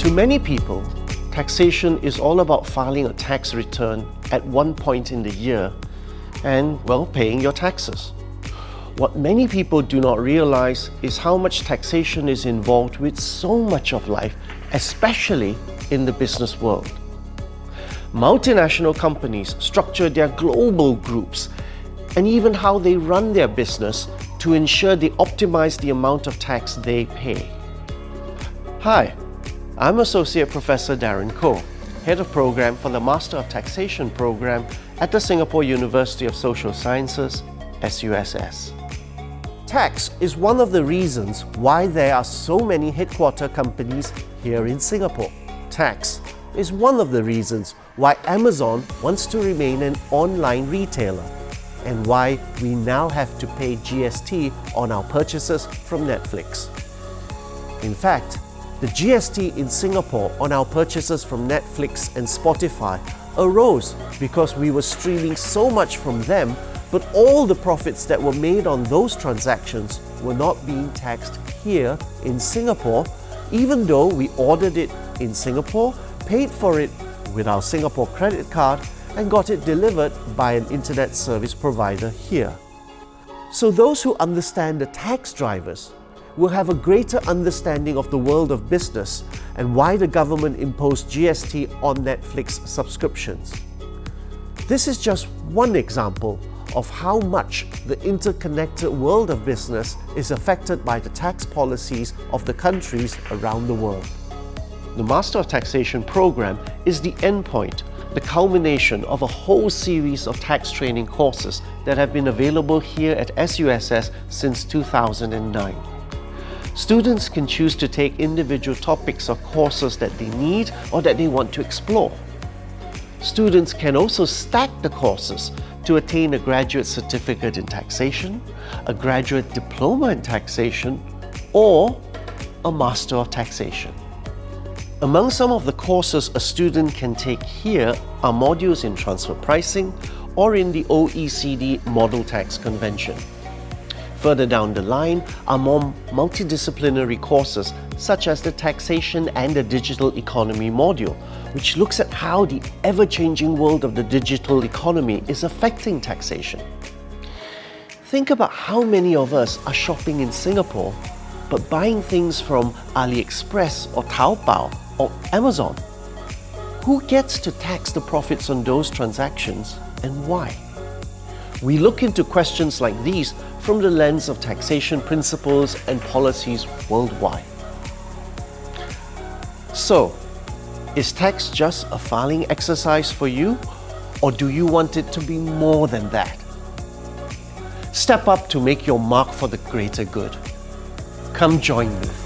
To many people, taxation is all about filing a tax return at one point in the year and, well, paying your taxes. What many people do not realize is how much taxation is involved with so much of life, especially in the business world. Multinational companies structure their global groups and even how they run their business to ensure they optimize the amount of tax they pay. Hi, I'm Associate Professor Darren Koh, Head of Program for the Master of Taxation Programme at the Singapore University of Social Sciences, SUSS. Tax is one of the reasons why there are so many headquarter companies here in Singapore. Tax is one of the reasons why Amazon wants to remain an online retailer and why we now have to pay GST on our purchases from Netflix. In fact, the GST in Singapore on our purchases from Netflix and Spotify arose because we were streaming so much from them, but all the profits that were made on those transactions were not being taxed here in Singapore, even though we ordered it in Singapore, paid for it with our Singapore credit card, and got it delivered by an internet service provider here. So those who understand the tax drivers will have a greater understanding of the world of business and why the government imposed GST on Netflix subscriptions. This is just one example of how much the interconnected world of business is affected by the tax policies of the countries around the world. The Master of Taxation Programme is the endpoint, the culmination of a whole series of tax training courses that have been available here at SUSS since 2009. Students can choose to take individual topics or courses that they need or that they want to explore. Students can also stack the courses to attain a graduate certificate in taxation, a graduate diploma in taxation, or a Master of Taxation. Among some of the courses a student can take here are modules in transfer pricing or in the OECD Model Tax Convention. Further down the line are more multidisciplinary courses such as the Taxation and the Digital Economy module, which looks at how the ever-changing world of the digital economy is affecting taxation. Think about how many of us are shopping in Singapore but buying things from AliExpress or Taobao or Amazon. Who gets to tax the profits on those transactions and why? We look into questions like these from the lens of taxation principles and policies worldwide. So, is tax just a filing exercise for you, or do you want it to be more than that? Step up to make your mark for the greater good. Come join me.